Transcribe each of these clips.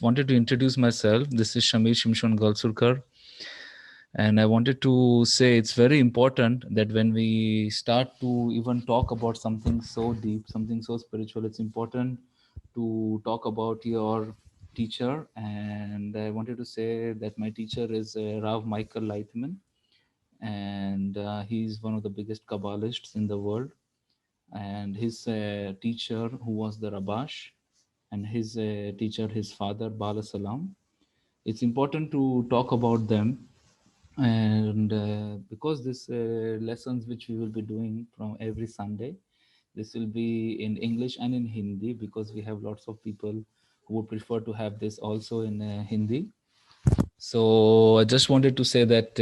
Wanted to introduce myself. This is Shamir Galsurkar, and I wanted to say it's very important that when we start to even talk about something so deep, something so spiritual, it's important to talk about your teacher. And I wanted to say that my teacher is Rav Michael Leithman, and he's one of the biggest Kabbalists in the world. And his teacher, who was the Rabash, and his teacher, his father, Bala Salam. It's important to talk about them, and because this lessons which we will be doing from every Sunday, this will be in English and in Hindi, because we have lots of people who would prefer to have this also in Hindi. So I just wanted to say that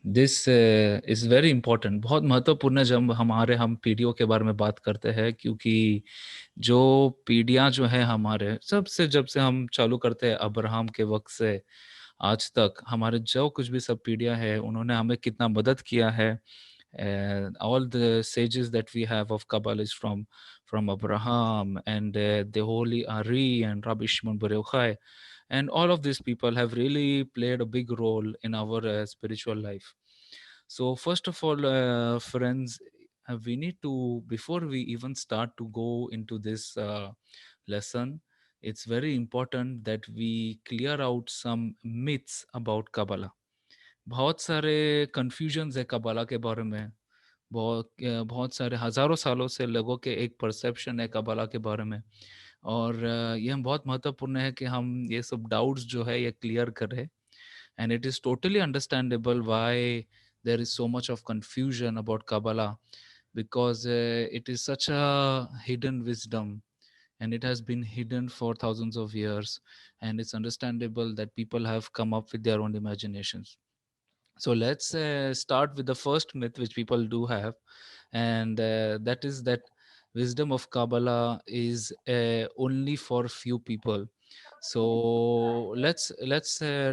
this is very important, बहुत महत्वपूर्ण है जब हम पीढ़ियों के बारे में बात करते हैं, क्योंकि जो पीढ़ियां जो है हमारे सबसे, जब से हम चालू करते हैं अब्राहम के वक्त से आज तक, हमारे जो कुछ भी सब पीढ़ियां हैं, उन्होंने हमें कितना मदद किया है. All the sages that we have of Kabbalah is from Abraham, and the holy Ari and Rabbi Shimon Bar Yochai, and all of these people have really played a big role in our spiritual life. So first of all, friends, we need to, before we even start to go into this lesson, it's very important that we clear out some myths about Kabbalah. बहुत सारे confusions है कबाला के बारे में. बहुत सारे हजारों सालों से लोगों के एक परसेप्शन है कबाला के बारे में, और ये हम बहुत महत्वपूर्ण है कि हम ये सब डाउट्स जो है ये क्लियर करें. And it is totally understandable why there is so much of confusion about Kabbalah, because it is such a hidden wisdom, and it has been hidden for thousands of years, and it's understandable that people have come up with their own imaginations. So let's start with the first myth which people do have, and that is that wisdom of Kabbalah is only for few people. So let's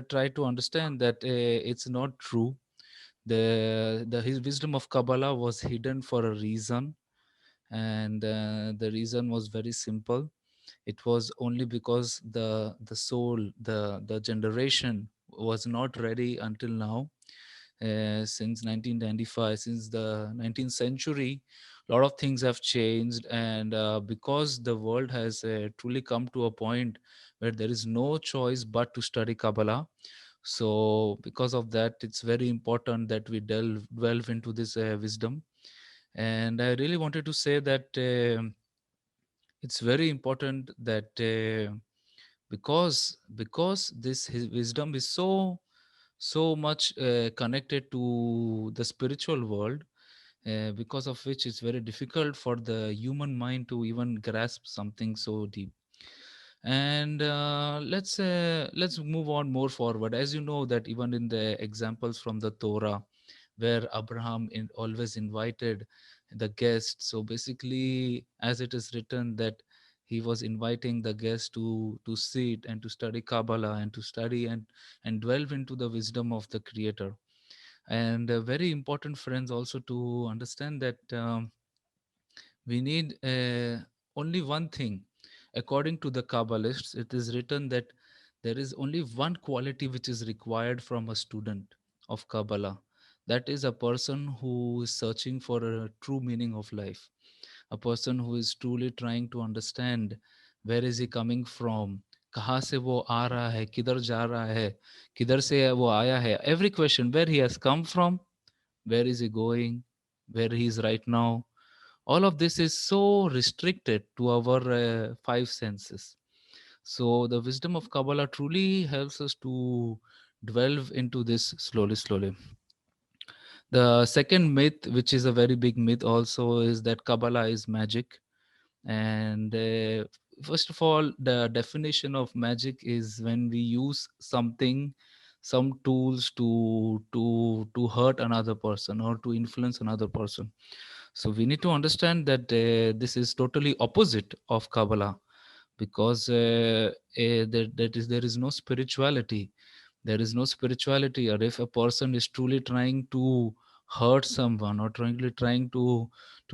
try to understand that it's not true. The his wisdom of Kabbalah was hidden for a reason, and the reason was very simple. It was only because the soul, the generation was not ready until now. Since 1995, since the 19th century, a lot of things have changed, and because the world has truly come to a point where there is no choice but to study Kabbalah. So because of that, it's very important that we delve into this wisdom. And I really wanted to say that it's very important that because this wisdom is so much connected to the spiritual world, because of which it's very difficult for the human mind to even grasp something so deep. And let's move on more forward. As you know that even in the examples from the Torah, where Abraham always invited the guest, so basically as it is written that he was inviting the guest to sit and to study Kabbalah and to study and delve into the wisdom of the Creator. And very important, friends, also to understand that we need only one thing. According to the Kabbalists, it is written that there is only one quality which is required from a student of Kabbalah. That is a person who is searching for a true meaning of life. a person who is truly trying to understand where is he coming from, कहाँ से वो आ रहा है, किधर जा रहा है, किधर से वो आया है, every question, where he has come from, where is he going, where he is right now. All of this is so restricted to our five senses. So the wisdom of Kabbalah truly helps us to delve into this slowly, slowly. The second myth, which is a very big myth also, is that Kabbalah is magic. And first of all, the definition of magic is when we use something, some tools to hurt another person or to influence another person. So we need to understand that this is totally opposite of Kabbalah, because there is no spirituality. There is no spirituality. Or if a person is truly trying to hurt someone or trying to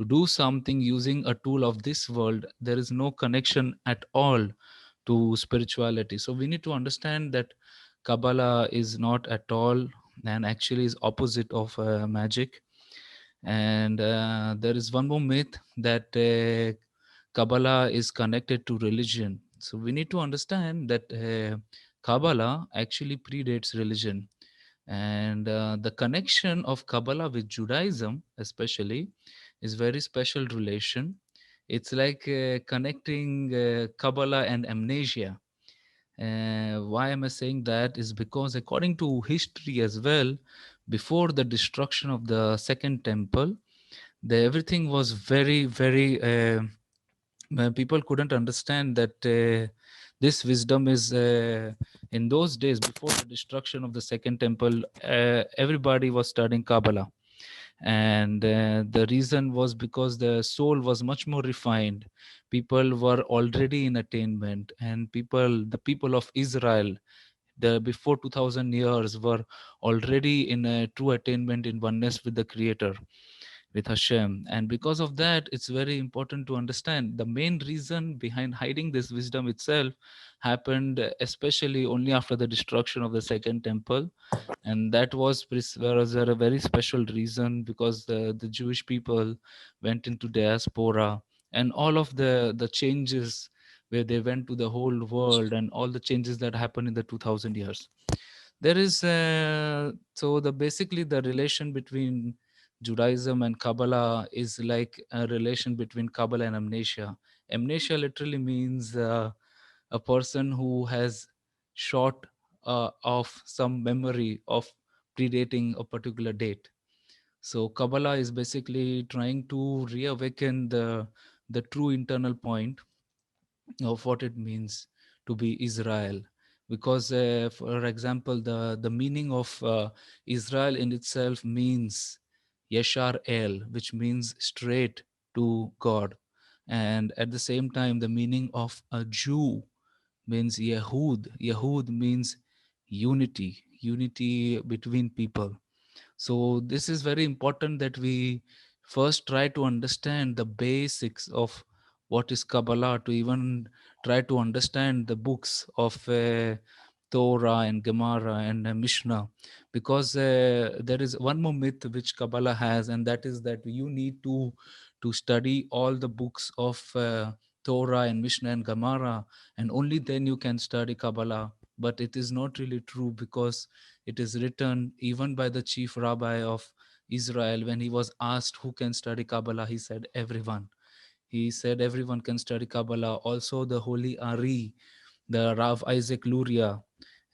do something using a tool of this world, there is no connection at all to spirituality. So we need to understand that Kabbalah is not at all, and actually is opposite of magic. And there is one more myth that Kabbalah is connected to religion. So we need to understand that Kabbalah actually predates religion. And the connection of Kabbalah with Judaism, especially, is very special relation. It's like connecting Kabbalah and amnesia. Why am I saying that? Is because according to history as well, before the destruction of the second temple, everything was very, very. People couldn't understand that this wisdom is in those days before the destruction of the second temple. Everybody was studying Kabbalah, and the reason was because the soul was much more refined. People were already in attainment, and the people of Israel, the before 2000 years, were already in a true attainment in oneness with the Creator, with Hashem. And because of that, it's very important to understand the main reason behind hiding this wisdom itself happened especially only after the destruction of the second temple. And that was a very special reason, because the Jewish people went into diaspora, and all of the changes where they went to the whole world, and all the changes that happened in the 2000 years. There is so the basically the relation between Judaism and Kabbalah is like a relation between Kabbalah and amnesia. Amnesia literally means a person who has short of some memory of predating a particular date. So Kabbalah is basically trying to reawaken the true internal point of what it means to be Israel. Because, for example, the meaning of Israel in itself means Yeshar El, which means straight to God. And at the same time, the meaning of a Jew means Yehud. Yehud means unity, unity between people. So this is very important that we first try to understand the basics of what is Kabbalah, to even try to understand the books of Torah and Gemara and Mishnah, because there is one more myth which Kabbalah has, and that is that you need to study all the books of Torah and Mishnah and Gemara, and only then you can study Kabbalah. But it is not really true, because it is written even by the chief rabbi of Israel. When he was asked who can study Kabbalah, he said everyone. He said everyone can study Kabbalah. Also, the holy Ari, the Rav Isaac Luria,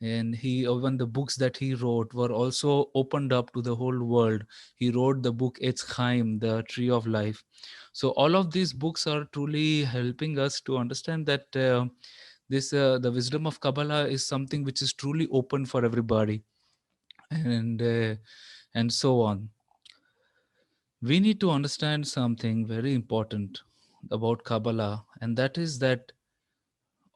and he even the books that he wrote were also opened up to the whole world. He wrote the book Etz Chaim, the Tree of Life. So all of these books are truly helping us to understand that this the wisdom of Kabbalah is something which is truly open for everybody, and so on. We need to understand something very important about Kabbalah, and that is that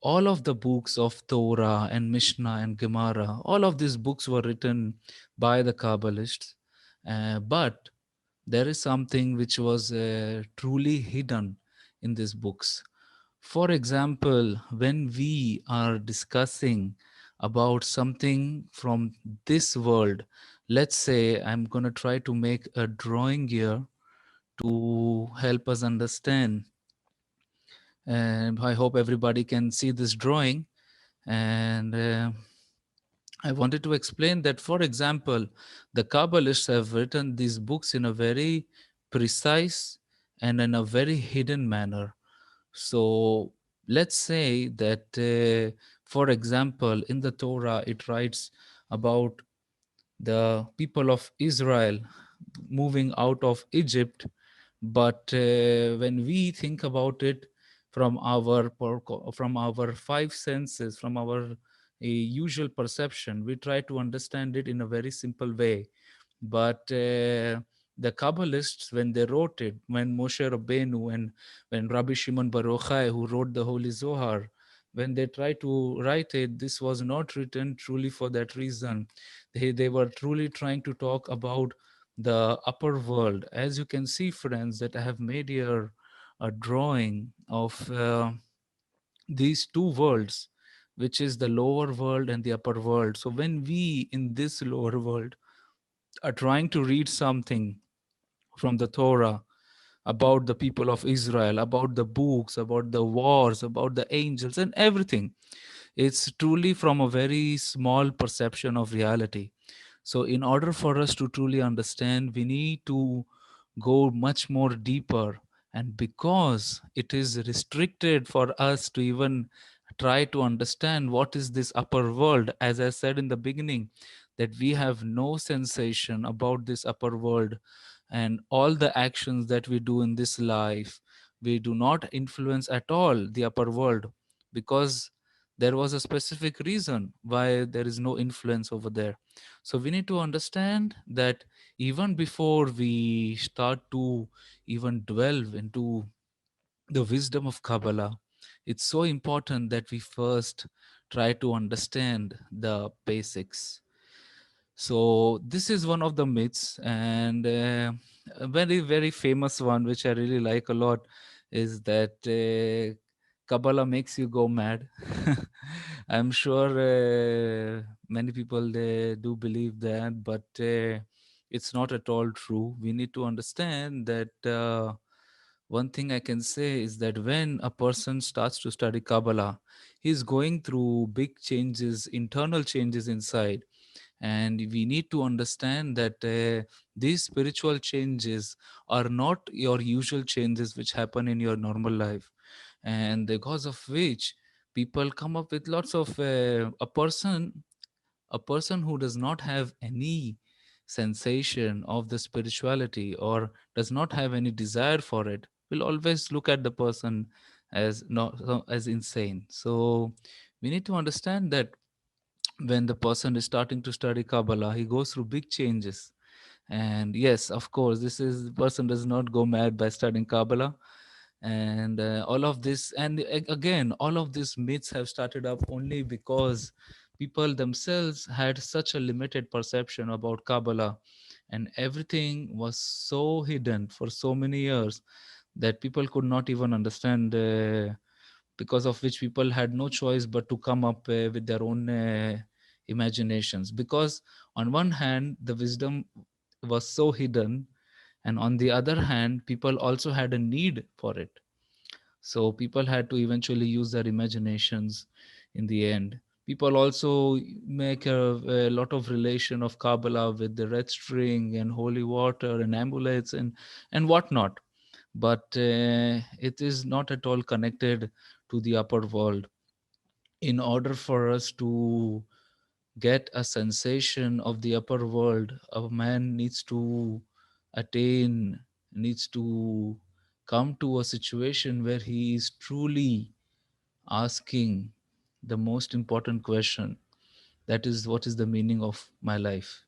all of the books of Torah and Mishnah and Gemara, all of these books were written by the Kabbalists, but there is something which was truly hidden in these books. For example, when we are discussing about something from this world, let's say I'm going to try to make a drawing here to help us understand. And I hope everybody can see this drawing. And I wanted to explain that, for example, the Kabbalists have written these books in a very precise and in a very hidden manner. So let's say that, for example, in the Torah, it writes about the people of Israel moving out of Egypt. But when we think about it from our five senses, from our usual perception, we try to understand it in a very simple way. But the Kabbalists, when they wrote it, when Moshe Rabbeinu and when Rabbi Shimon Bar Yochai, who wrote the Holy Zohar, when they tried to write it, this was not written truly for that reason. They were truly trying to talk about the upper world. As you can see, friends, that I have made here a drawing of these two worlds, which is the lower world and the upper world. So when we in this lower world are trying to read something from the Torah about the people of Israel, about the books, about the wars, about the angels, and everything, it's truly from a very small perception of reality. So, in order for us to truly understand, we need to go much more deeper. And because it is restricted for us to even try to understand what is this upper world, as I said in the beginning, that we have no sensation about this upper world, and all the actions that we do in this life, we do not influence at all the upper world, because there was a specific reason why there is no influence over there. So we need to understand that even before we start to even delve into the wisdom of Kabbalah, it's so important that we first try to understand the basics. So this is one of the myths, and a very very famous one, which I really like a lot, is that Kabbalah makes you go mad. I'm sure many people they do believe that, but it's not at all true. We need to understand that. One thing I can say is that when a person starts to study Kabbalah, he's going through big changes, internal changes inside, and we need to understand that these spiritual changes are not your usual changes which happen in your normal life, and because of which people come up with lots of a person who does not have any sensation of the spirituality or does not have any desire for it will always look at the person as not as insane. So we need to understand that when the person is starting to study Kabbalah, he goes through big changes. And yes, of course, this is the person does not go mad by studying Kabbalah. And all of this, and again, all of these myths have started up only because people themselves had such a limited perception about Kabbalah, and everything was so hidden for so many years that people could not even understand. Because of which people had no choice but to come up with their own imaginations, because on one hand the wisdom was so hidden, and on the other hand people also had a need for it. So people had to eventually use their imaginations in the end. People also make a lot of relation of Kabbalah with the red string and holy water and amulets and whatnot, but it is not at all connected to the upper world. In order for us to get a sensation of the upper world, a man needs to attain, needs to come to a situation where he is truly asking the most important question, that is, what is the meaning of my life?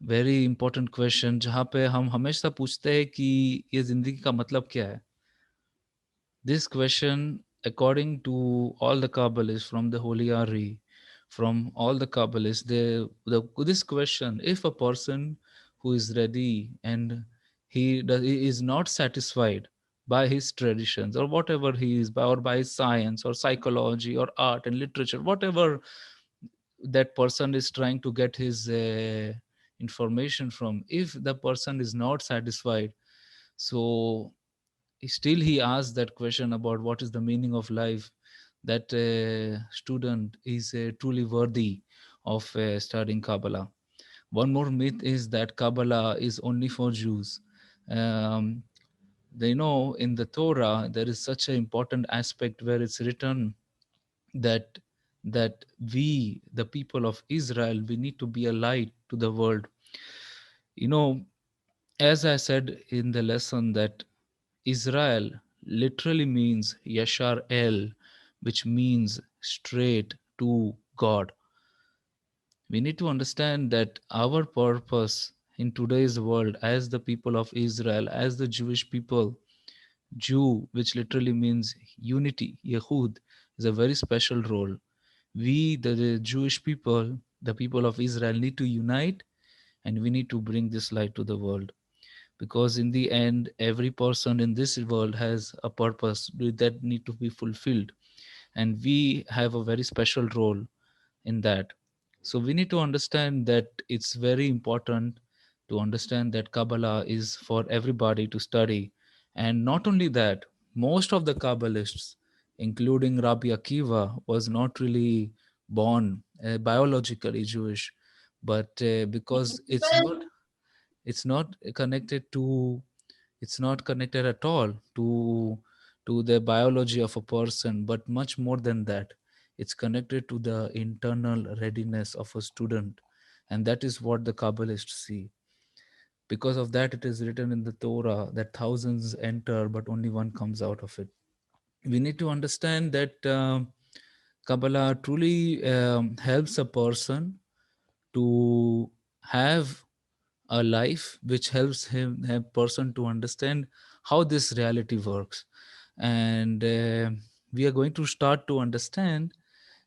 Very important question, जहाँ पे हम हमेशा पूछते हैं कि ये ज़िंदगी का मतलब क्या है. This question, according to all the Kabbalists from the Holy Ari, from all the Kabbalists, this question, if a person who is ready and he is not satisfied by his traditions or whatever he is, or by his science or psychology or art and literature, whatever that person is trying to get his information from, if the person is not satisfied, So still he asks that question about what is the meaning of life. That student is truly worthy of studying Kabbalah. One more myth is that Kabbalah is only for Jews. Um, they know in the Torah there is such an important aspect where it's written that we, the people of Israel, we need to be a light to the world. You know, as I said in the lesson, that Israel literally means Yashar El, which means straight to God. We need to understand that our purpose in today's world as the people of Israel, as the Jewish people, Jew, which literally means unity, Yehud, is a very special role. We, the Jewish people, the people of Israel, need to unite, and we need to bring this light to the world. Because in the end, every person in this world has a purpose that need to be fulfilled, and we have a very special role in that. So we need to understand that it's very important to understand that Kabbalah is for everybody to study. And not only that, most of the Kabbalists, including Rabbi Akiva, was not really born biologically Jewish, but because it's not connected to, it's not connected at all to the biology of a person, but much more than that. It's connected to the internal readiness of a student, and that is what the Kabbalists see. Because of that, it is written in the Torah that thousands enter but only one comes out of it. We need to understand that Kabbalah truly helps a person to have a life which helps him, a person, to understand how this reality works. And we are going to start to understand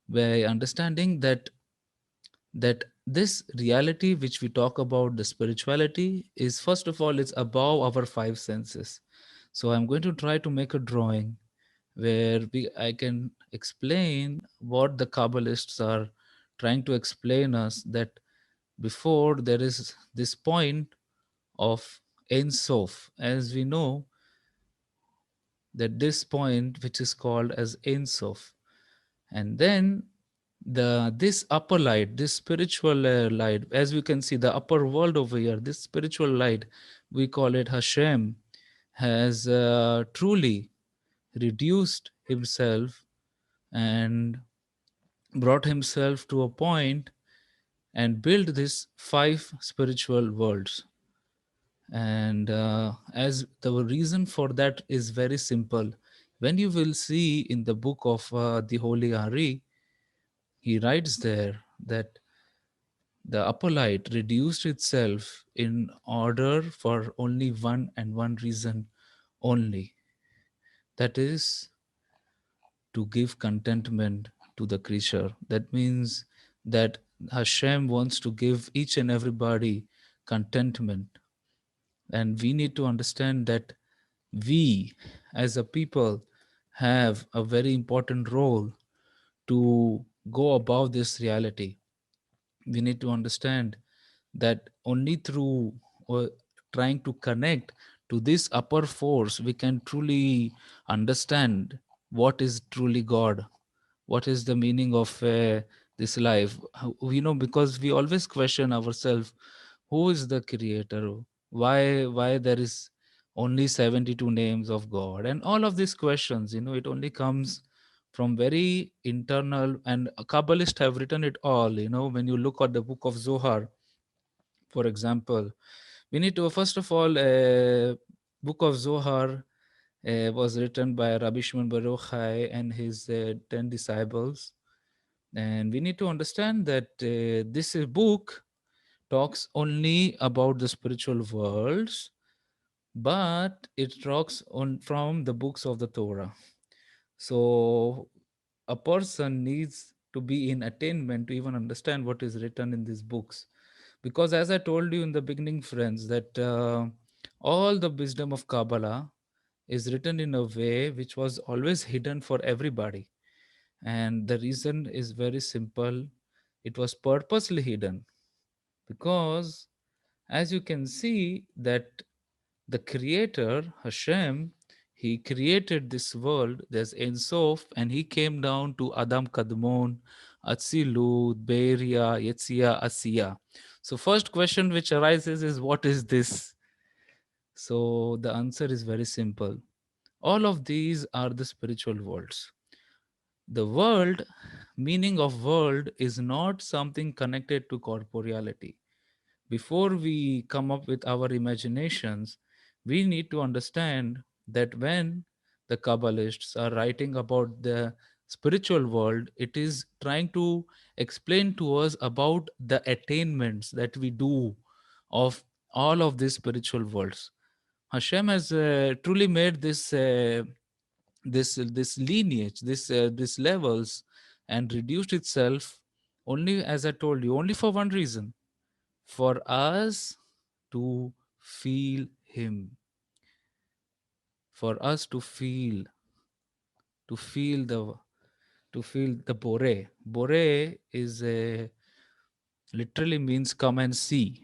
by understanding that this reality which we talk about, the spirituality, is first of all, it's above our five senses. So I'm going to try to make a drawing where I can explain what the Kabbalists are trying to explain us, that before there is this point of Ein Sof, as we know that this point which is called as Ein Sof, and then this upper light, this spiritual light, as we can see the upper world over here, this spiritual light, we call it Hashem, has truly reduced himself and brought himself to a point and built this five spiritual worlds. And as the reason for that is very simple. When you will see in the book of the Holy Ari, he writes there that the upper light reduced itself in order for only one and one reason only, that is to give contentment to the creature. That means that Hashem wants to give each and everybody contentment. And we need to understand that we as a people have a very important role to go above this reality. We need to understand that only through uh, trying to connect to this upper force we can truly understand what is truly God, what is the meaning of this life. Because we always question ourselves, who is the creator, why there is only 72 names of God, and all of these questions, it only comes from very internal, and Kabbalists have written it all. When you look at the book of Zohar, for example, we need to first of all, book of Zohar was written by Rabbi Shimon Bar Yochai and his 10 disciples. And we need to understand that this book talks only about the spiritual worlds, but it talks on from the books of the Torah. So a person needs to be in attainment to even understand what is written in these books. Because as I told you in the beginning, friends, that all the wisdom of Kabbalah is written in a way which was always hidden for everybody. And the reason is very simple. It was purposely hidden because, as you can see, that The creator, Hashem, he created this world. There's Ein Sof, and he came down to Adam Kadmon, Atzilut, Beria, Yetzia, Asiya. So first question which arises is, what is this? So the answer is very simple. All of these are the spiritual worlds. The world, meaning of world, is not something connected to corporeality. Before we come up with our imaginations, we need to understand that when the Kabbalists are writing about the spiritual world, it is trying to explain to us about the attainments that we do of all of these spiritual worlds. Hashem has truly made this lineage, this levels, and reduced itself only, as I told you, only for one reason: for us to feel him, for us to feel the to feel the bore is a literally means come and see.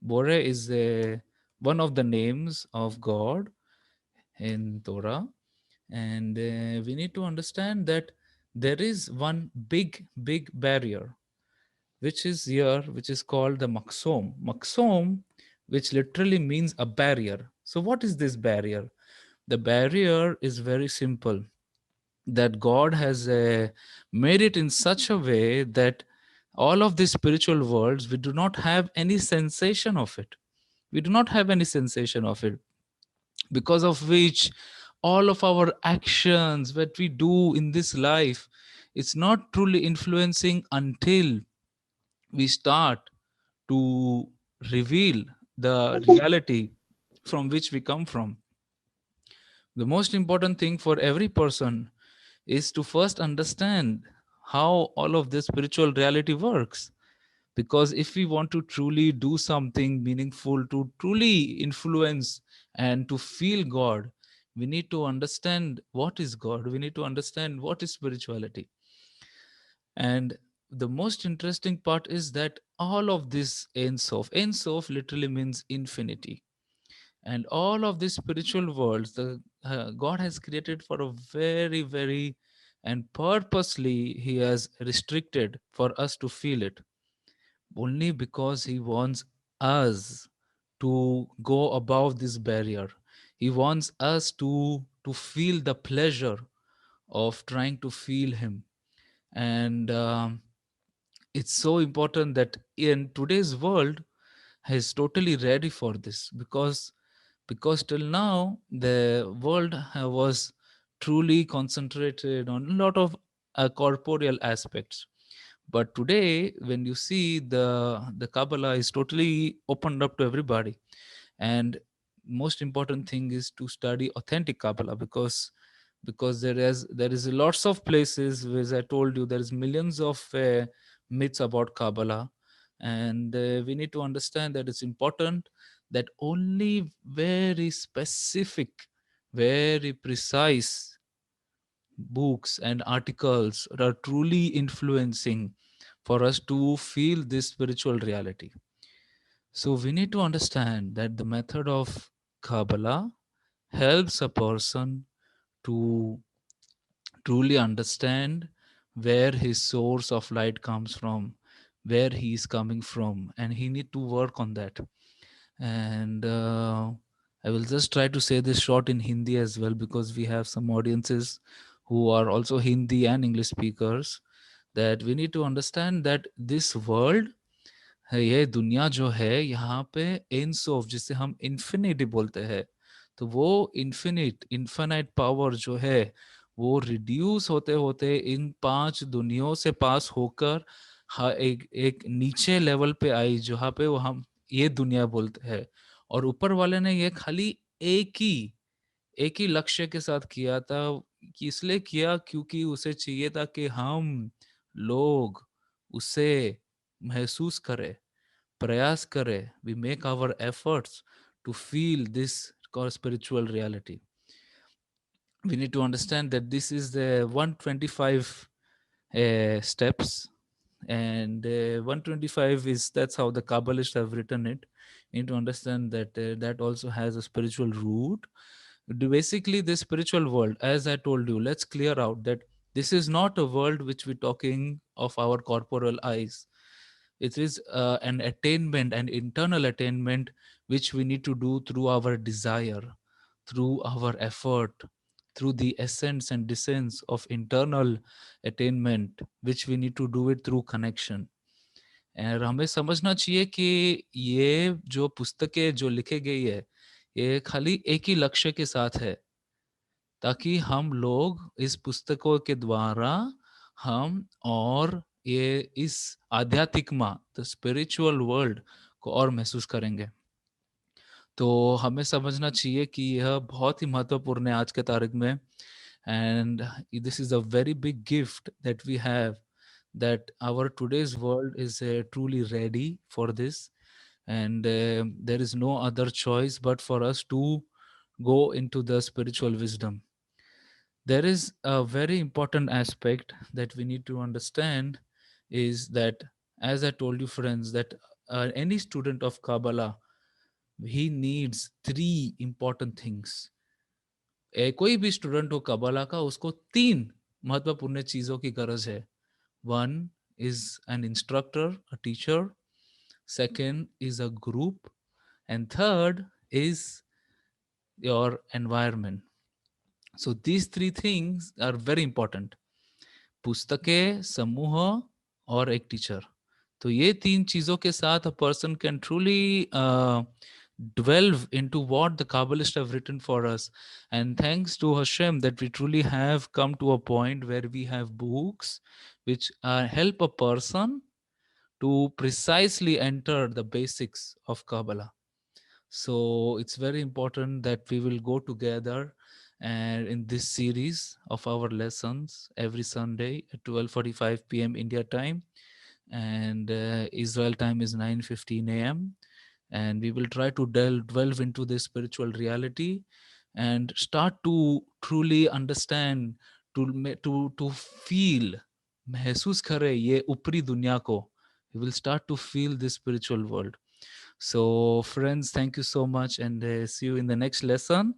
Bore is a one of the names of God in Torah, and we need to understand that there is one big barrier which is here, which is called the maxom. Maxom, which literally means a barrier. So, what is this barrier? The barrier is very simple, that God has made it in such a way that all of these spiritual worlds, we do not have any sensation of it. We do not have any sensation of it, because of which all of our actions, what we do in this life, it's not truly influencing until we start to reveal the reality from which we come from. The most important thing for every person is to first understand how all of this spiritual reality works. Because if we want to truly do something meaningful, to truly influence and to feel God, we need to understand what is God. We need to understand what is spirituality. And the most interesting part is that all of this Ein Sof literally means infinity. And all of these spiritual worlds, the God has created for a very and purposely He has restricted for us to feel it, only because He wants us to go above this barrier. He wants us to feel the pleasure of trying to feel Him. And it's so important that in today's world is totally ready for this, because till now the world was truly concentrated on a lot of corporeal aspects. But today, when you see the Kabbalah is totally opened up to everybody, and most important thing is to study authentic Kabbalah, because there is lots of places, as I told you, there is millions of myths about Kabbalah, and we need to understand that it's important that only very specific, very precise books and articles are truly influencing for us to feel this spiritual reality. So we need to understand that the method of Kabbalah helps a person to truly understand where his source of light comes from, where he is coming from, and he need to work on that. And I will just try to say this short in Hindi as well, because we have some audiences who are also Hindi and English speakers, that we need to understand that this world है, ये दुनिया जो है यहाँ पे इनसोफ, जिसे हम infinity बोलते हैं, तो वो इन्फिनाइट पावर जो है वो रिड्यूस होते होते इन 5 दुनियाओं से पास होकर एक एक नीचे लेवल पे आई, जहाँ पे वो हम ये दुनिया बोलते हैं। और ऊपर वाले ने ये खाली एक ही लक्ष्य के साथ किया था, कि इसलिए किया क्योंकि उसे चाहिए था कि हम लोग उसे महसूस करें, प्रयास करें, we make our efforts to feel this spiritual reality. We need to understand that this is the 125 steps, and 125 is, that's how the Kabbalists have written it. You need to understand that that also has a spiritual root. Basically, this spiritual world, as I told you, let's clear out that this is not a world which we're talking of our corporal eyes. It is an attainment, an internal attainment, which we need to do through our desire, through our effort, through the ascents and descents of internal attainment, which we need to do it through connection. और हमें समझना चाहिए कि ये जो पुस्तकें जो लिखे गई है, ये खाली एक ही लक्ष्य के साथ है, ताकि हम लोग इस पुस्तकों के द्वारा हम और ये इस आध्यात्मिकमा द स्पिरिचुअल वर्ल्ड को और महसूस करेंगे। तो हमें समझना चाहिए कि यह बहुत ही महत्वपूर्ण है आज के तारीख में। And this is a very big gift that we have, that our today's world is truly ready for this, and there is no other choice but for us to go into the spiritual wisdom. There is a very important aspect that we need to understand, is that, as I told you friends, that any student of Kabbalah, he needs three important things. कोई भी student हो कबाला का, उसको तीन महत्वपूर्ण चीजों की गरज है. One is an instructor, a teacher. Second is a group. And third is your environment. So these three things are very important. पुस्तकें, समूह और एक टीचर. तो ये तीन चीजों के साथ a person can truly delve into what the Kabbalists have written for us. And thanks to Hashem that we truly have come to a point where we have books which help a person to precisely enter the basics of Kabbalah. So it's very important that we will go together and in this series of our lessons every Sunday at 12:45 p.m. India time, and Israel time is 9:15 a.m. And we will try to delve into this spiritual reality and start to truly understand, to feel, महसूस करे ये ऊपरी दुनिया को. We will start to feel this spiritual world. So friends, thank you so much, and see you in the next lesson.